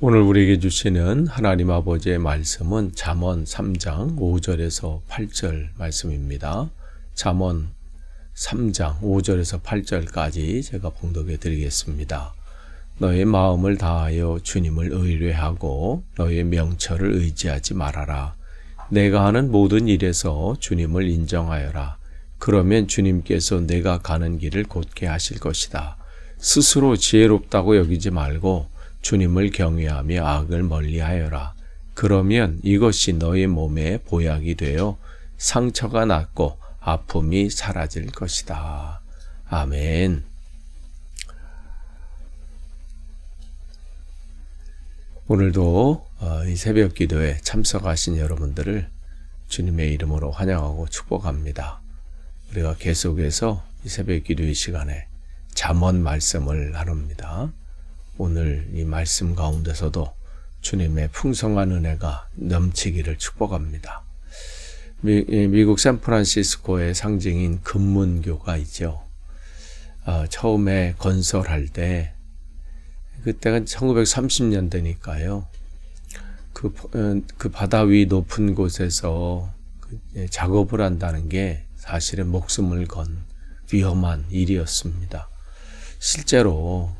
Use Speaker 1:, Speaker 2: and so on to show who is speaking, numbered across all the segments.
Speaker 1: 오늘 우리에게 주시는 하나님 아버지의 말씀은 잠언 3장 5절에서 8절 말씀입니다. 잠언 3장 5절에서 8절까지 제가 봉독해 드리겠습니다. 너의 마음을 다하여 주님을 의뢰하고 너의 명철을 의지하지 말아라. 내가 하는 모든 일에서 주님을 인정하여라. 그러면 주님께서 내가 가는 길을 곧게 하실 것이다. 스스로 지혜롭다고 여기지 말고 주님을 경외하며 악을 멀리하여라. 그러면 이것이 너의 몸에 보약이 되어 상처가 낫고 아픔이 사라질 것이다. 아멘. 오늘도 이 새벽 기도에 참석하신 여러분들을 주님의 이름으로 환영하고 축복합니다. 우리가 계속해서 이 새벽 기도의 시간에 잠언 말씀을 나눕니다. 오늘 이 말씀 가운데서도 주님의 풍성한 은혜가 넘치기를 축복합니다. 미국 샌프란시스코의 상징인 금문교가 있죠. 처음에 건설할 때 그때가 1930년대니까요. 그 바다 위 높은 곳에서 작업을 한다는 게 사실은 목숨을 건 위험한 일이었습니다. 실제로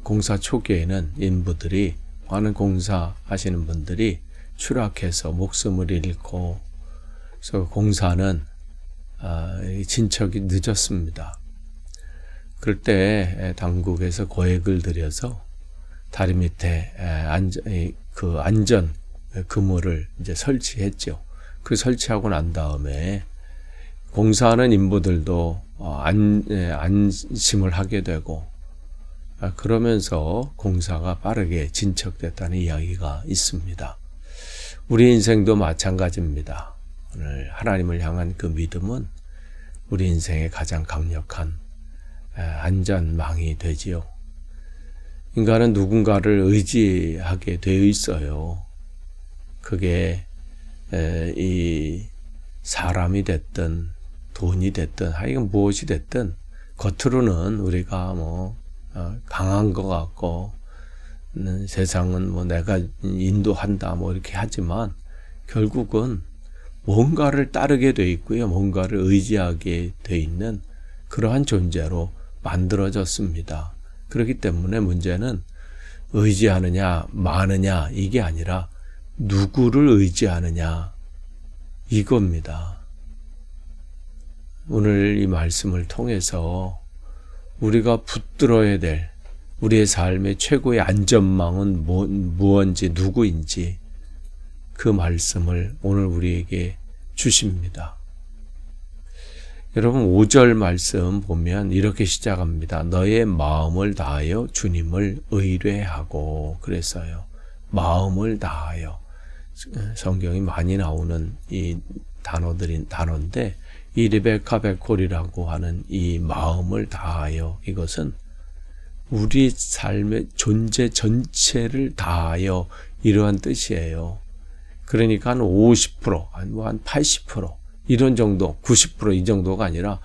Speaker 1: 공사 초기에는 인부들이 많은 공사하시는 분들이 추락해서 목숨을 잃고 그래서 공사는 진척이 늦었습니다. 그럴 때 당국에서 고액을 들여서 다리 밑에 안전 그물을 이제 설치했죠. 그 설치하고 난 다음에 공사하는 인부들도 안심을 하게 되고 그러면서 공사가 빠르게 진척됐다는 이야기가 있습니다. 우리 인생도 마찬가지입니다. 오늘 하나님을 향한 그 믿음은 우리 인생의 가장 강력한 안전망이 되지요. 인간은 누군가를 의지하게 되어 있어요. 그게 이 사람이 됐든 돈이 됐든 하여간 무엇이 됐든 겉으로는 우리가 강한 것 같고 세상은 내가 인도한다 이렇게 하지만 결국은 뭔가를 따르게 돼 있고요. 뭔가를 의지하게 돼 있는 그러한 존재로 만들어졌습니다. 그렇기 때문에 문제는 의지하느냐 마느냐 이게 아니라 누구를 의지하느냐 이겁니다. 오늘 이 말씀을 통해서 우리가 붙들어야 될 우리의 삶의 최고의 안전망은 무언지 누구인지 그 말씀을 오늘 우리에게 주십니다. 여러분 5절 말씀 보면 이렇게 시작합니다. 너의 마음을 다하여 주님을 의뢰하고 그랬어요. 마음을 다하여. 성경이 많이 나오는 이 단어인데 이 리베카 베콜이라고 하는 이 마음을 다하여 이것은 우리 삶의 존재 전체를 다하여 이러한 뜻이에요. 그러니까 한 50%, 한 80% 이런 정도, 90% 이 정도가 아니라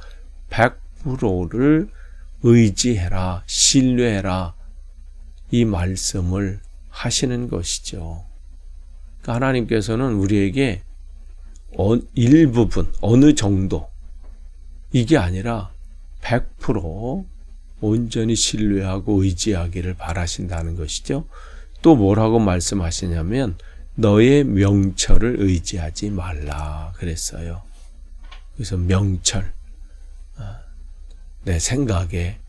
Speaker 1: 100%를 의지해라, 신뢰해라 이 말씀을 하시는 것이죠. 그러니까 하나님께서는 우리에게 일부분, 어느 정도 이게 아니라 100% 온전히 신뢰하고 의지하기를 바라신다는 것이죠. 또 뭐라고 말씀하시냐면 너의 명철을 의지하지 말라 그랬어요. 그래서 명철, 내 생각에,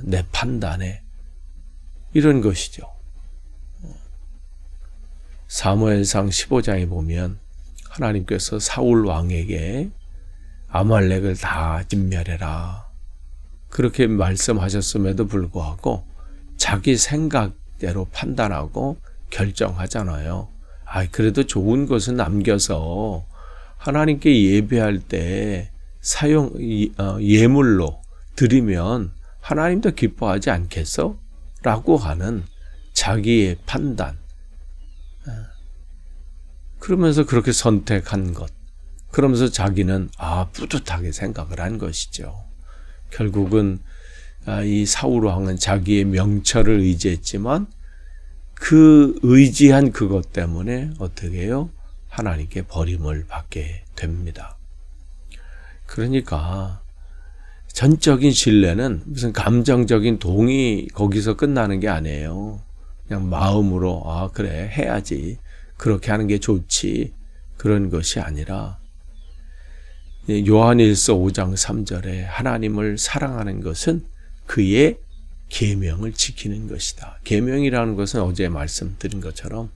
Speaker 1: 내 판단에 이런 것이죠. 사무엘상 15장에 보면 하나님께서 사울 왕에게 아말렉을 다 진멸해라 그렇게 말씀하셨음에도 불구하고 자기 생각대로 판단하고 결정하잖아요. 그래도 좋은 것은 남겨서 하나님께 예배할 때 예물로 드리면 하나님도 기뻐하지 않겠어? 라고 하는 자기의 판단. 그러면서 그렇게 선택한 것. 그러면서 자기는 뿌듯하게 생각을 한 것이죠. 결국은 이 사울 왕은 자기의 명철을 의지했지만 그 의지한 그것 때문에 어떻게 해요? 하나님께 버림을 받게 됩니다. 그러니까 전적인 신뢰는 무슨 감정적인 동의 거기서 끝나는 게 아니에요. 그냥 마음으로 그래 해야지, 그렇게 하는 게 좋지, 그런 것이 아니라 요한일서 5장 3절에 하나님을 사랑하는 것은 그의 계명을 지키는 것이다. 계명이라는 것은 어제 말씀드린 것처럼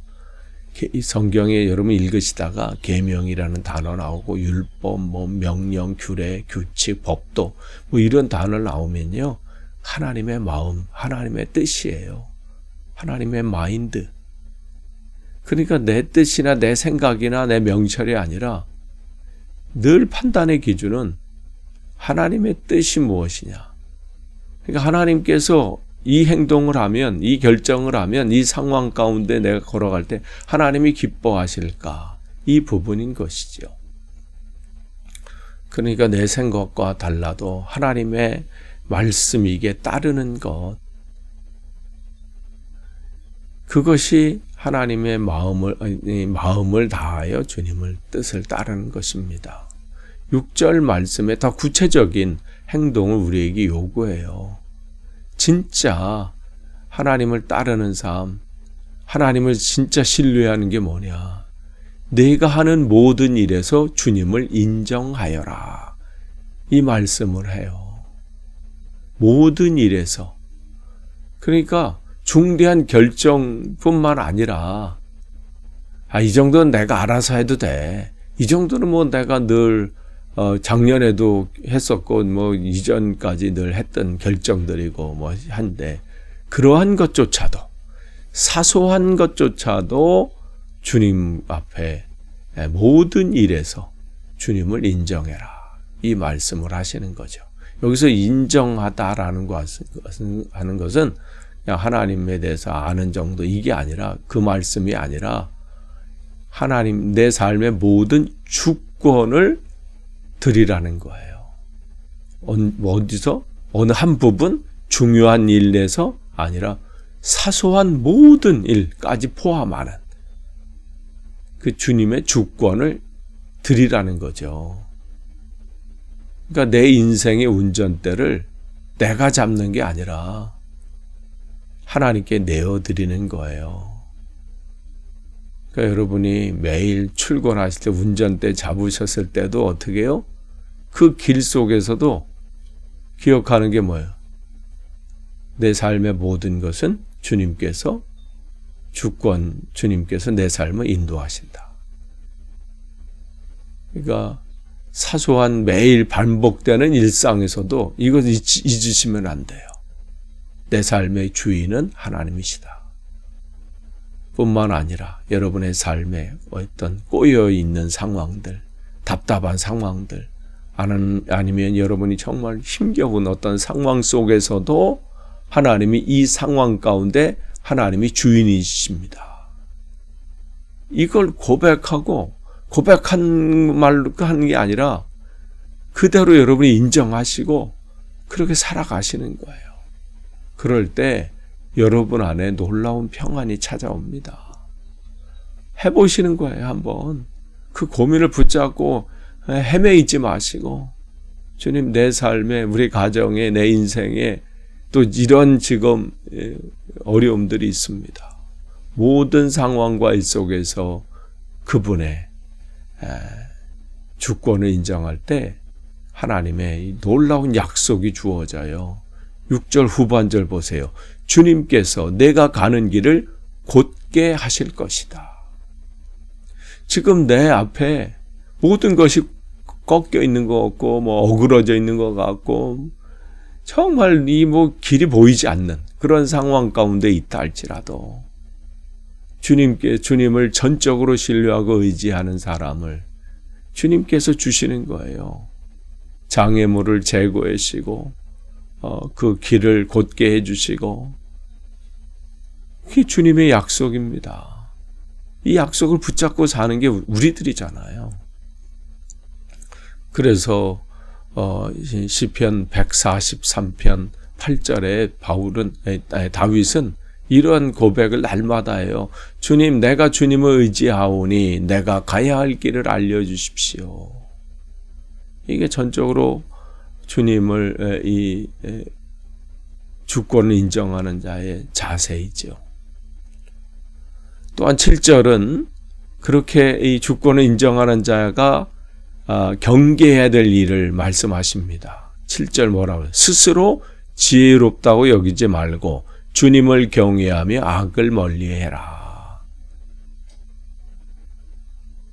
Speaker 1: 성경에 여러분 읽으시다가 계명이라는 단어 나오고 율법, 명령, 규례, 규칙, 법도 이런 단어 나오면요, 하나님의 마음, 하나님의 뜻이에요. 하나님의 마인드. 그러니까 내 뜻이나 내 생각이나 내 명철이 아니라 늘 판단의 기준은 하나님의 뜻이 무엇이냐. 그러니까 하나님께서 이 행동을 하면, 이 결정을 하면, 이 상황 가운데 내가 걸어갈 때 하나님이 기뻐하실까? 이 부분인 것이죠. 그러니까 내 생각과 달라도 하나님의 말씀이게 따르는 것, 그것이 하나님의 마음을 다하여 주님의 뜻을 따르는 것입니다. 6절 말씀에 더 구체적인 행동을 우리에게 요구해요. 진짜 하나님을 따르는 삶, 하나님을 진짜 신뢰하는 게 뭐냐? 내가 하는 모든 일에서 주님을 인정하여라. 이 말씀을 해요. 모든 일에서. 그러니까 중대한 결정뿐만 아니라 이 정도는 내가 알아서 해도 돼. 이 정도는 뭐 내가 늘 작년에도 했었고 이전까지 늘 했던 결정들이고 한데, 그러한 것조차도, 사소한 것조차도 주님 앞에 모든 일에서 주님을 인정해라. 이 말씀을 하시는 거죠. 여기서 인정하다라는 하는 것은 그냥 하나님에 대해서 아는 정도, 이게 아니라, 그 말씀이 아니라 하나님, 내 삶의 모든 주권을 드리라는 거예요. 어디서? 어느 한 부분, 중요한 일에서 아니라 사소한 모든 일까지 포함하는 그 주님의 주권을 드리라는 거죠. 그러니까 내 인생의 운전대를 내가 잡는 게 아니라 하나님께 내어드리는 거예요. 그러니까 여러분이 매일 출근하실 때 운전대 잡으셨을 때도 어떻게 해요? 그 길 속에서도 기억하는 게 뭐예요? 내 삶의 모든 것은 주님께서 주님께서 내 삶을 인도하신다. 그러니까 사소한 매일 반복되는 일상에서도 이것 잊으시면 안 돼요. 내 삶의 주인은 하나님이시다. 뿐만 아니라 여러분의 삶에 어떤 꼬여있는 상황들, 답답한 상황들, 아니면 여러분이 정말 힘겨운 어떤 상황 속에서도 하나님이 이 상황 가운데 하나님이 주인이십니다. 이걸 고백한 말로 하는 게 아니라 그대로 여러분이 인정하시고 그렇게 살아가시는 거예요. 그럴 때 여러분 안에 놀라운 평안이 찾아옵니다. 해보시는 거예요, 한번. 그 고민을 붙잡고 헤매이지 마시고, 주님, 내 삶에, 우리 가정에, 내 인생에 또 이런 지금 어려움들이 있습니다. 모든 상황과 일 속에서 그분의 주권을 인정할 때 하나님의 놀라운 약속이 주어져요. 6절 후반절 보세요. 주님께서 내가 가는 길을 곧게 하실 것이다. 지금 내 앞에 모든 것이 꺾여 있는 것 같고, 어그러져 있는 것 같고, 정말 길이 보이지 않는 그런 상황 가운데 있다 할지라도, 주님을 전적으로 신뢰하고 의지하는 사람을 주님께서 주시는 거예요. 장애물을 제거하시고, 그 길을 곧게 해주시고, 그게 주님의 약속입니다. 이 약속을 붙잡고 사는 게 우리들이잖아요. 그래서 시편 143편 8절에 다윗은 이러한 고백을 날마다 해요. 주님, 내가 주님을 의지하오니 내가 가야 할 길을 알려주십시오. 이게 전적으로 주님을 주권을 인정하는 자의 자세이죠. 또한 7절은 그렇게 이 주권을 인정하는 자가 경계해야 될 일을 말씀하십니다. 7절 뭐라고 해요? 스스로 지혜롭다고 여기지 말고 주님을 경외하며 악을 멀리해라.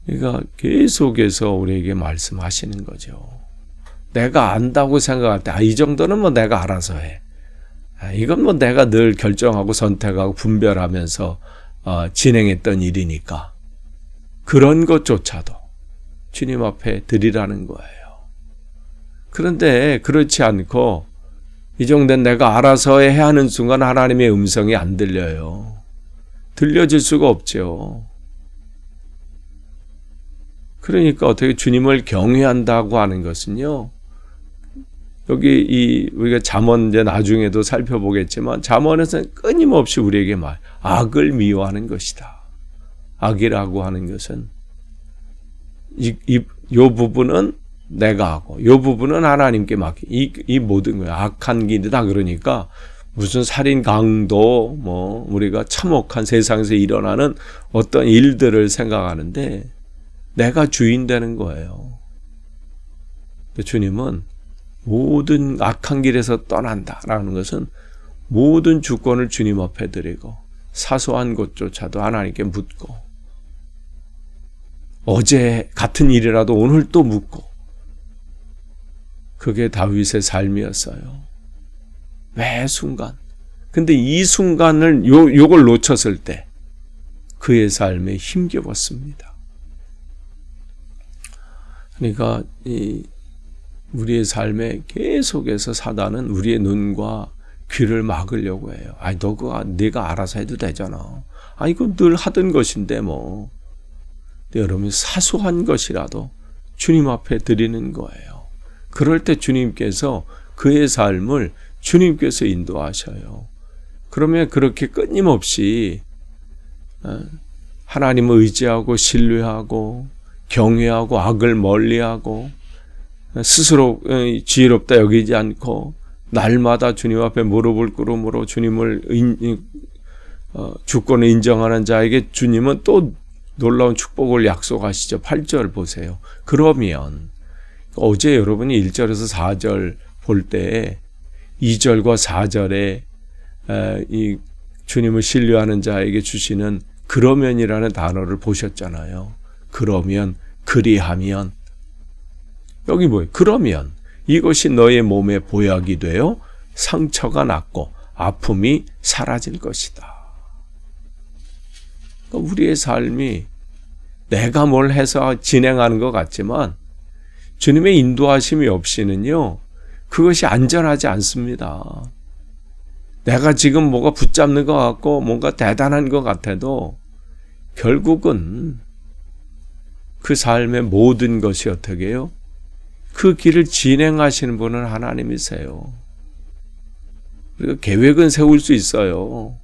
Speaker 1: 그러니까 계속해서 우리에게 말씀하시는 거죠. 내가 안다고 생각할 때 이 정도는 뭐 내가 알아서 해. 이건 뭐 내가 늘 결정하고 선택하고 분별하면서 진행했던 일이니까 그런 것조차도 주님 앞에 드리라는 거예요. 그런데 그렇지 않고 이 정도는 내가 알아서 해야 하는 순간 하나님의 음성이 안 들려요. 들려질 수가 없죠. 그러니까 어떻게 주님을 경외한다고 하는 것은요. 여기 우리가 잠언 이제 나중에도 살펴보겠지만 잠언에서는 끊임없이 우리에게 악을 미워하는 것이다. 악이라고 하는 것은 이 부분은 내가 하고 이 부분은 하나님께 맡기. 이 모든 거예요. 악한 길이다. 그러니까 무슨 살인, 강도, 뭐 우리가 참혹한 세상에서 일어나는 어떤 일들을 생각하는데 내가 주인 되는 거예요. 주님은 모든 악한 길에서 떠난다라는 것은 모든 주권을 주님 앞에 드리고 사소한 것조차도 하나님께 묻고 어제 같은 일이라도 오늘 또 묻고 그게 다윗의 삶이었어요. 매 순간. 근데 이 순간을 요걸 놓쳤을 때 그의 삶에 힘겨웠습니다. 그러니까 우리의 삶에 계속해서 사단은 우리의 눈과 귀를 막으려고 해요. 네가 알아서 해도 되잖아. 이거 늘 하던 것인데 뭐. 여러분 사소한 것이라도 주님 앞에 드리는 거예요. 그럴 때 주님께서 그의 삶을 주님께서 인도하셔요. 그러면 그렇게 끊임없이 하나님을 의지하고 신뢰하고 경외하고 악을 멀리하고 스스로 지혜롭다 여기지 않고 날마다 주님 앞에 무릎을 꿇음으로 주님을 주권을 인정하는 자에게 주님은 또 놀라운 축복을 약속하시죠. 8절 보세요. 그러면 어제 여러분이 1절에서 4절 볼 때 2절과 4절에 이 주님을 신뢰하는 자에게 주시는 그러면이라는 단어를 보셨잖아요. 그러면, 그리하면. 여기 뭐예요? 그러면 이것이 너의 몸에 보약이 되어 상처가 낫고 아픔이 사라질 것이다. 그러니까 우리의 삶이 내가 뭘 해서 진행하는 것 같지만 주님의 인도하심이 없이는요, 그것이 안전하지 않습니다. 내가 지금 뭐가 붙잡는 것 같고 뭔가 대단한 것 같아도 결국은 그 삶의 모든 것이 어떻게 해요? 그 길을 진행하시는 분은 하나님이세요. 그리고 계획은 세울 수 있어요.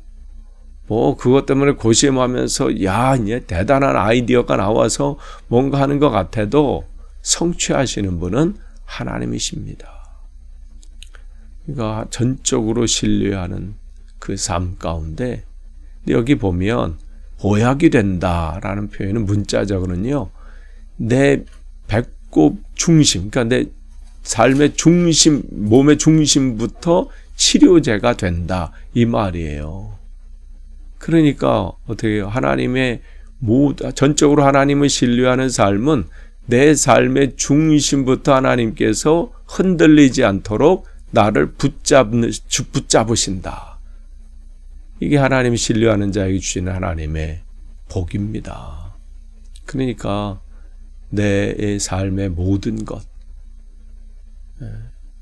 Speaker 1: 뭐 그것 때문에 고심하면서 이제 대단한 아이디어가 나와서 뭔가 하는 것 같아도 성취하시는 분은 하나님이십니다. 그러니까 전적으로 신뢰하는 그 삶 가운데 여기 보면 보약이 된다라는 표현은 문자적으로는요. 내 배꼽 중심, 그러니까 내 삶의 중심, 몸의 중심부터 치료제가 된다 이 말이에요. 그러니까 어떻게 해요? 하나님의 전적으로 하나님을 신뢰하는 삶은 내 삶의 중심부터 하나님께서 흔들리지 않도록 나를 붙잡으신다. 이게 하나님이 신뢰하는 자에게 주시는 하나님의 복입니다. 그러니까 내 삶의 모든 것,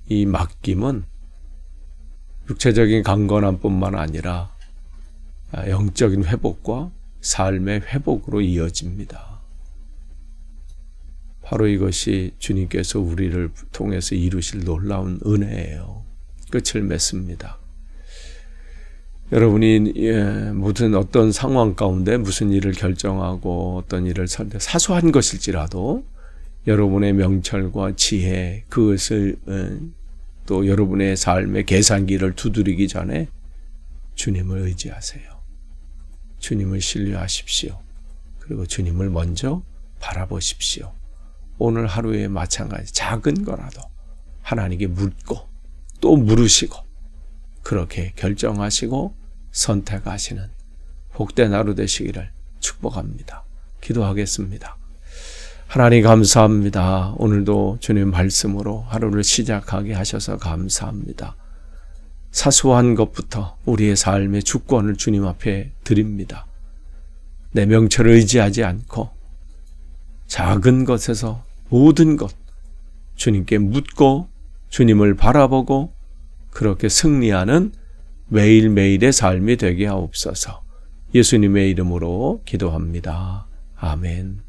Speaker 1: 이 맡김은 육체적인 강건함뿐만 아니라 영적인 회복과 삶의 회복으로 이어집니다. 바로 이것이 주님께서 우리를 통해서 이루실 놀라운 은혜예요. 끝을 맺습니다. 여러분이 무슨 어떤 상황 가운데 무슨 일을 결정하고 어떤 일을 사소한 것일지라도 여러분의 명철과 지혜 그것을 또 여러분의 삶의 계산기를 두드리기 전에 주님을 의지하세요. 주님을 신뢰하십시오. 그리고 주님을 먼저 바라보십시오. 오늘 하루에 마찬가지 작은 거라도 하나님께 묻고 또 물으시고 그렇게 결정하시고 선택하시는 복된 하루 되시기를 축복합니다. 기도하겠습니다. 하나님 감사합니다. 오늘도 주님 말씀으로 하루를 시작하게 하셔서 감사합니다. 사소한 것부터 우리의 삶의 주권을 주님 앞에 드립니다. 내 명철을 의지하지 않고 작은 것에서 모든 것 주님께 묻고 주님을 바라보고 그렇게 승리하는 매일매일의 삶이 되게 하옵소서. 예수님의 이름으로 기도합니다. 아멘.